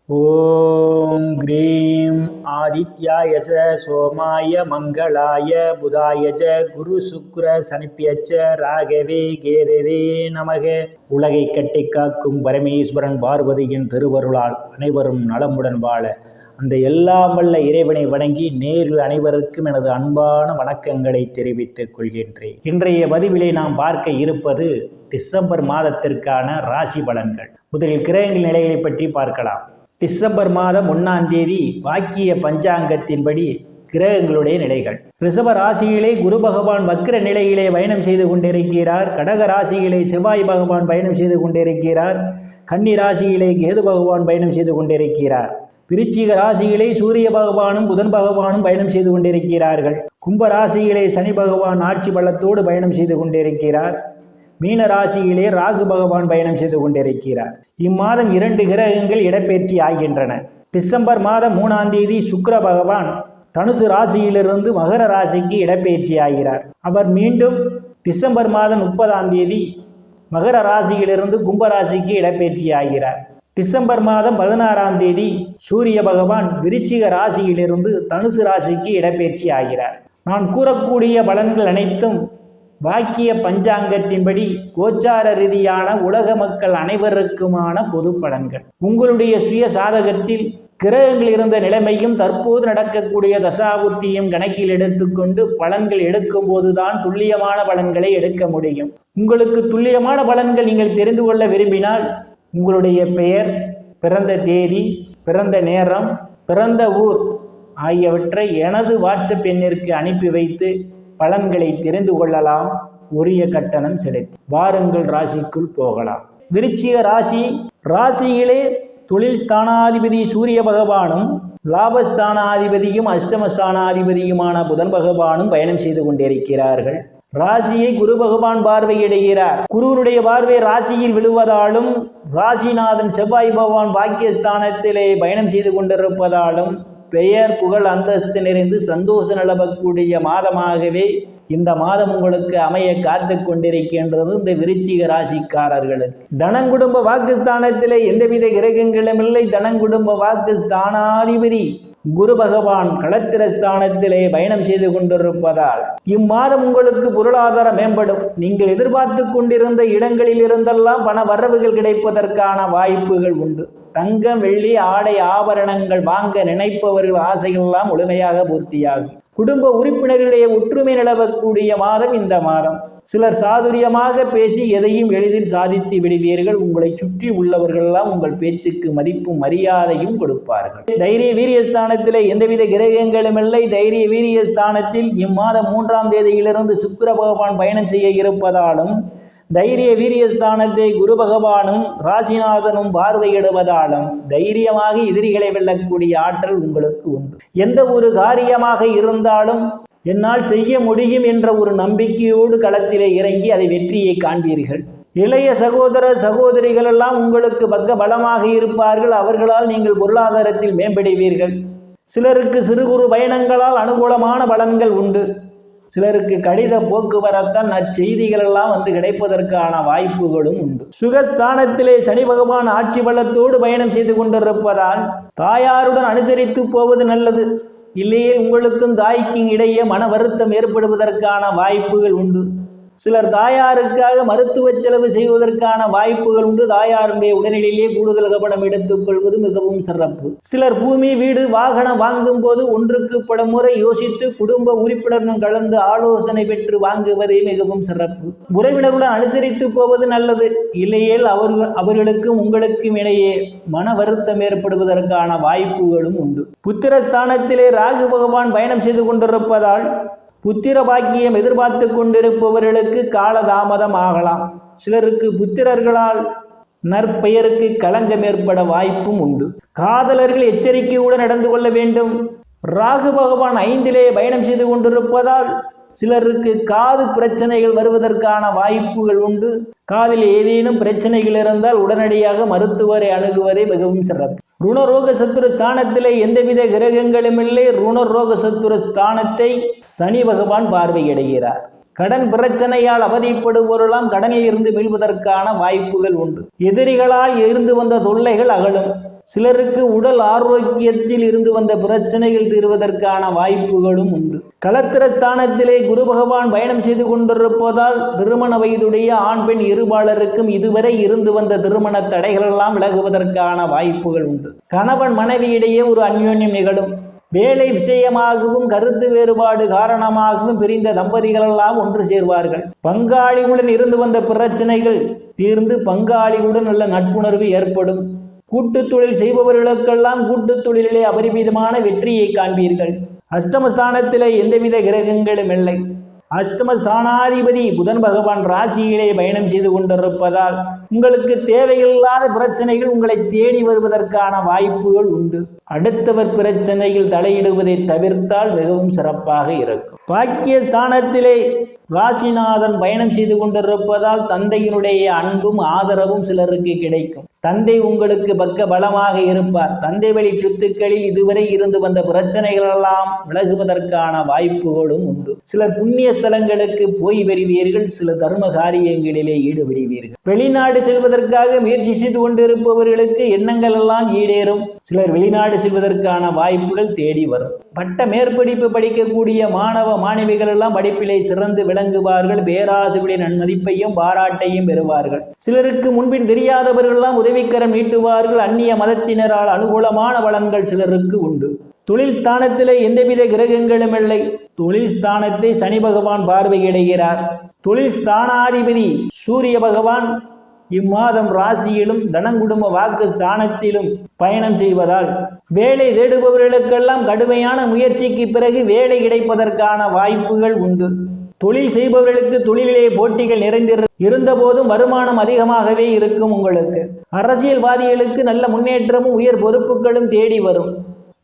ஓம் cream ஆதித்யாய சோமாய மங்களாய புதாயஜ குரு சுக்ர சனிப்பியச்ச ராகவே கேதவே நமக. உலகை கட்டி காக்கும் பரமேஸ்வரன் பார்வதியின் திருவருளால் அனைவரும் நலமுடன் வாழ அந்த எல்லாம் வல்ல இறைவனை வணங்கி நேரில் அனைவருக்கும் எனது அன்பான வணக்கங்களை தெரிவித்துக் கொள்கின்றேன். இன்றைய பதிவிலே நாம் பார்க்க இருப்பது டிசம்பர் மாதத்திற்கான ராசி பலன்கள். முதலில் கிரகங்கள் நிலைகளை பற்றி பார்க்கலாம். டிசம்பர் மாதம் 1ஆம் தேதி வாக்கிய பஞ்சாங்கத்தின்படி கிரகங்களுடைய நிலைகள். ரிஷப ராசியிலே குரு பகவான் வக்ர நிலையிலே பயணம் செய்து கொண்டிருக்கிறார். கடக ராசியிலே செவ்வாய் பகவான் பயணம் செய்து கொண்டிருக்கிறார். கன்னி ராசியிலே கேது பகவான் பயணம் செய்து கொண்டிருக்கிறார். விருச்சிக ராசியிலே சூரிய பகவானும் புதன் பகவானும் பயணம் செய்து கொண்டிருக்கிறார்கள். கும்ப ராசியிலே சனி பகவான் ஆட்சி பலத்தோடு பயணம் செய்து கொண்டிருக்கிறார். மீன ராசியிலே ராகு பகவான் பயணம் செய்து கொண்டிருக்கிறார். இம்மாதம் 2 கிரகங்கள் இடப்பெயர்ச்சி ஆகின்றன. டிசம்பர் மாதம் 3ஆம் தேதி சுக்கிர பகவான் தனுசு ராசியிலிருந்து மகர ராசிக்கு இடப்பெயர்ச்சி ஆகிறார். அவர் மீண்டும் டிசம்பர் மாதம் 30ஆம் தேதி மகர ராசியிலிருந்து கும்ப ராசிக்கு இடப்பெயர்ச்சி ஆகிறார். டிசம்பர் மாதம் 16ஆம் தேதி சூரிய பகவான் விருச்சிக ராசியிலிருந்து தனுசு ராசிக்கு இடப்பெயர்ச்சி ஆகிறார். நான் கூறக்கூடிய பலன்கள் அனைத்தும் வாக்கிய பஞ்சாங்கத்தின்படி கோச்சார ரீதியான உலக மக்கள் அனைவருக்குமான பொது பலன்கள். உங்களுடைய சுய சாதகத்தில் கிரகங்கள் இருந்த நிலைமையும் தற்போது நடக்கக்கூடிய தசாபுத்தியும் கணக்கில் எடுத்துக்கொண்டு பலன்கள் எடுக்கும் போதுதான் துல்லியமான பலன்களை எடுக்க முடியும். உங்களுக்கு துல்லியமான பலன்கள் நீங்கள் தெரிந்து கொள்ள விரும்பினால் உங்களுடைய பெயர், பிறந்த தேதி, பிறந்த நேரம், பிறந்த ஊர் ஆகியவற்றை எனது வாட்ஸ்அப் எண்ணிற்கு அனுப்பி வைத்து பலன்களை தெரிந்து கொள்ளலாம். உரிய கட்டணம் செலுத்தி வாருங்கள் ராசிக்குள் போகலாம். விருச்சிக ராசியிலே தொழில் ஸ்தானாதிபதி சூரிய பகவானும் லாபஸ்தானாதிபதியும் அஷ்டமஸ்தானாதிபதியுமான புதன் பகவானும் பயணம் செய்து கொண்டிருக்கிறார்கள். ராசியை குரு பகவான் பார்வையிடுகிறார். குருவுடைய பார்வை ராசியில் விழுவதாலும் ராசிநாதன் செவ்வாய் பகவான் பாக்கியஸ்தானத்திலே பயணம் செய்து கொண்டிருப்பதாலும் பெயர் புகழ் அந்தஸ்து நிறைந்து சந்தோஷம் நிலவக்கூடிய மாதமாகவே இந்த மாதம் உங்களுக்கு அமைய காத்து கொண்டிருக்கின்றது. இந்த விருச்சிக ராசிக்காரர்களுக்கு தனங்குடும்ப வாக்குஸ்தானத்திலே எந்தவித கிரகங்களும் இல்லை. தனங்குடும்ப வாக்குஸ்தானாதிபதி குரு பகவான் களத்திரஸ்தானத்திலே பயணம் செய்து கொண்டிருப்பதால் இம்மாதம் உங்களுக்கு பொருளாதாரம் மேம்படும். நீங்கள் எதிர்பார்த்து கொண்டிருந்த இடங்களில் இருந்தெல்லாம் பண வரவுகள் கிடைப்பதற்கான வாய்ப்புகள் உண்டு. தங்கம், வெள்ளி, ஆடை, ஆபரணங்கள் வாங்க நினைப்பவர்கள் ஆசைகளெல்லாம் முழுமையாக பூர்த்தியாகும். குடும்ப உறுப்பினர்களுடைய ஒற்றுமை நிலவக்கூடிய மாதம் இந்த மாதம். சிலர் சாதுரியமாக பேசி எதையும் எளிதில் சாதித்து விடுவீர்கள். உங்களை சுற்றி உள்ளவர்களெல்லாம் உங்கள் பேச்சுக்கு மதிப்பும் மரியாதையும் கொடுப்பார்கள். தைரிய வீரியஸ்தானத்திலே எந்தவித கிரகங்களும் இல்லை. தைரிய வீரியஸ்தானத்தில் இம்மாதம் 3ஆம் தேதியிலிருந்து சுக்கிர பகவான் பயணம் செய்ய இருப்பதாலும் தைரிய வீரியஸ்தானத்தை குரு பகவானும் ராசிநாதனும் பார்வையிடுவதாலும் தைரியமாக எதிரிகளை வெல்லக்கூடிய ஆற்றல் உங்களுக்கு உண்டு. எந்த ஒரு காரியமாக இருந்தாலும் என்னால் செய்ய முடியும் என்ற ஒரு நம்பிக்கையோடு களத்திலே இறங்கி அதை வெற்றியை காண்பீர்கள். இளைய சகோதர சகோதரிகள் எல்லாம் உங்களுக்கு பக்க பலமாக இருப்பார்கள். அவர்களால் நீங்கள் பொருளாதாரத்தில் மேம்படுவீர்கள். சிலருக்கு சிறு குறு பயணங்களால் அனுகூலமான பலன்கள் உண்டு. சிலருக்கு கடித போக்குவரத்தால் நற்செய்திகள் எல்லாம் கிடைப்பதற்கான வாய்ப்புகளும் உண்டு. சுகஸ்தானத்திலே சனி பகவான் ஆட்சி பலத்தோடு பயணம் செய்து கொண்டிருப்பதால் தாயாருடன் அனுசரித்து போவது நல்லது. இல்லையே உங்களுக்கும் தாய்க்கும் இடையே மன வருத்தம் ஏற்படுவதற்கான வாய்ப்புகள் உண்டு. சிலர் தாயாருக்காக மருத்துவ செலவு செய்வதற்கான வாய்ப்புகள் உண்டு. தாயாருடைய உடல்நிலையிலே கூடுதல் கவனம் எடுத்துக்கொள்வது மிகவும் சிறப்பு. சிலர் பூமி, வீடு, வாகனம் வாங்கும் போது ஒன்றுக்கு பல முறை யோசித்து குடும்ப உறுப்பினருடன் கலந்து ஆலோசனை பெற்று வாங்குவதே மிகவும் சிறப்பு. உறவினருடன் அனுசரித்து போவது நல்லது. இல்லையேல் அவர்களுக்கும் உங்களுக்கும் இடையே மன வருத்தம் ஏற்படுவதற்கான வாய்ப்புகளும் உண்டு. புத்திரஸ்தானத்திலே ராகு பகவான் பயணம் செய்து கொண்டிருப்பதால் புத்திர பாக்கியம் எதிர்பார்த்து கொண்டிருப்பவர்களுக்கு காலதாமதம் ஆகலாம். சிலருக்கு புத்திரர்களால் நற்பெயருக்கு களங்கம் ஏற்பட வாய்ப்பும் உண்டு. காதலர்கள் எச்சரிக்கையுடன் நடந்து கொள்ள வேண்டும். ராகு பகவான் 5லே பயணம் செய்து கொண்டிருப்பதால் சிலருக்கு காது பிரச்சனைகள் வருவதற்கான வாய்ப்புகள் உண்டு. காதில் ஏதேனும் பிரச்சனைகள் இருந்தால் உடனடியாக மருத்துவரை அணுகுவதே மிகவும் சிறப்பு. ருணரோக சத்துரு ஸ்தானத்திலே எந்தவித கிரகங்களும் இல்லை. ருணரோக சத்துரு ஸ்தானத்தை சனி பகவான் பார்வையிடுகிறார். கடன் பிரச்சனையால் அவதிப்படுபவர்களாம் கடனில் இருந்து மீள்வதற்கான வாய்ப்புகள் உண்டு. எதிரிகளால் இருந்து வந்த தொல்லைகள் அகலும். சிலருக்கு உடல் ஆரோக்கியத்தில் இருந்து வந்த பிரச்சனைகள் தீர்வதற்கான வாய்ப்புகளும் உண்டு. களத்திரஸ்தானத்திலே குரு பகவான் பயணம் செய்து கொண்டிருப்பதால் திருமண வயதுடைய ஆண் பெண் இருபாலருக்கும் இதுவரை இருந்து வந்த திருமண தடைகளெல்லாம் விலகுவதற்கான வாய்ப்புகள் உண்டு. கணவன் மனைவியிடையே ஒரு அந்யோன்யம் நிகழும். வேலை விஷயமாகவும் கருத்து வேறுபாடு காரணமாகவும் பிரிந்த தம்பதிகளெல்லாம் ஒன்று சேர்வார்கள். பங்காளிகளுடன் இருந்து வந்த பிரச்சனைகள் தீர்ந்து பங்காளிகளுடன் நல்ல நட்புணர்வு ஏற்படும். கூட்டுத் தொழில் செய்பவர்களுக்கெல்லாம் கூட்டுத் தொழிலிலே அபரிமிதமான வெற்றியை காண்பீர்கள். அஷ்டமஸ்தானத்திலே எந்தவித கிரகங்களும் இல்லை. அஷ்டமஸ்தானாதிபதி புதன் பகவான் ராசியிலே பயணம் செய்து கொண்டிருப்பதால் உங்களுக்கு தேவையில்லாத பிரச்சனைகள் உங்களை தேடி வருவதற்கான வாய்ப்புகள் உண்டு. அடுத்தவர் பிரச்சனையில் தலையிடுவதை தவிர்த்தால் மிகவும் சிறப்பாக இருக்கும். பாக்கியஸ்தானத்திலே ராசிநாதன் பயணம் செய்து கொண்டிருப்பதால் தந்தையினுடைய அன்பும் ஆதரவும் சிலருக்கு கிடைக்கும். தந்தை உங்களுக்கு பக்க பலமாக இருப்பார். தந்தை வழி சொத்துக்களில் இதுவரை இருந்து வந்த பிரச்சனைகளெல்லாம் விலகுவதற்கான வாய்ப்புகளும் உண்டு. சிலர் புண்ணிய ஸ்தலங்களுக்கு போய் வருவீர்கள். சில தர்ம காரியங்களிலே ஈடுபடுவீர்கள். வெளிநாடு செல்வதற்காக முயற்சி செய்து கொண்டிருப்பவர்களுக்கு எண்ணங்கள் எல்லாம் ஈடேறும். சிலர் வெளிநாடு செல்வதற்கான வாய்ப்புகள் தேடி வரும். பட்ட மேற்படிப்பு படிக்கக்கூடிய மாணவ மாணவிகள் எல்லாம் படிப்பிலே சிறந்து விளங்குவார்கள். பேராசிரியரின் நன்மதிப்பையும் பாராட்டையும் பெறுவார்கள். சிலருக்கு முன்பின் தெரியாதவர்கள் எல்லாம் உதவிக்கரம் நீட்டுவார்கள். அந்நிய மதத்தினரால் அனுகூலமான பலன்கள் சிலருக்கு உண்டு. தொழில் ஸ்தானத்திலே எந்தவித கிரகங்களும் இல்லை. தொழில் ஸ்தானத்தை சனி பகவான் பார்வையிடுகிறார். தொழில் ஸ்தானாதிபதி சூரிய பகவான் இம்மாதம் ராசியிலும் தனங்குடும்ப வாக்கு ஸ்தானத்திலும் பயணம் செய்வதால் வேலை தேடுபவர்களுக்கெல்லாம் கடுமையான முயற்சிக்கு பிறகு வேலை கிடைப்பதற்கான வாய்ப்புகள் உண்டு. தொழில் செய்பவர்களுக்கு தொழிலிலே போட்டிகள் இருந்த போதும் வருமானம் அதிகமாகவே இருக்கும். உங்களுக்கு அரசியல்வாதிகளுக்கு நல்ல முன்னேற்றமும் உயர் பொறுப்புகளும் தேடி வரும்.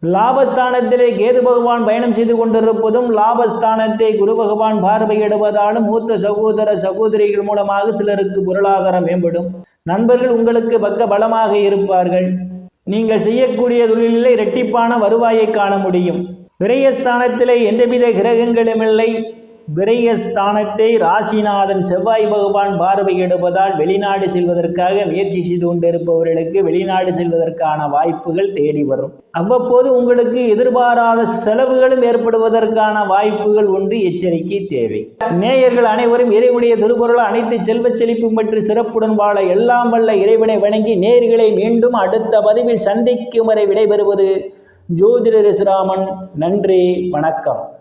லாபஸ்தானத்திலே கேது பகவான் பயணம் செய்து கொண்டிருப்பதும் லாபஸ்தானத்தை குரு பகவான் பார்வையிடுவதாலும் மூத்த சகோதர சகோதரிகள் மூலமாக சிலருக்கு பொருளாதாரம் மேம்படும். நண்பர்கள் உங்களுக்கு பக்க பலமாக இருப்பார்கள். நீங்கள் செய்யக்கூடிய தொழிலில் இரட்டிப்பான வருவாயை காண முடியும். விரயஸ்தானத்திலே எந்தவித கிரகங்களும் இல்லை. விரயஸ்தானத்தை ராசிநாதன் செவ்வாய் பகவான் பார்வையிடுவதால் வெளிநாடு செல்வதற்காக முயற்சி செய்து கொண்டிருப்பவர்களுக்கு வெளிநாடு செல்வதற்கான வாய்ப்புகள் தேடி வரும். அவ்வப்போது உங்களுக்கு எதிர்பாராத செலவுகளும் ஏற்படுவதற்கான வாய்ப்புகள் உண்டு. எச்சரிக்கை தேவை. நேயர்கள் அனைவரும் இறைவனுடைய திருக்குறள் அனைத்து செல்வ செழிப்பும் பற்றி சிறப்புடன் வாழ எல்லாம் வல்ல இறைவனை வணங்கி நேயர்களை மீண்டும் அடுத்த பதிவில் சந்திக்கும் வரை விடைபெறுவது ஜோதிடர் ராமன். நன்றி, வணக்கம்.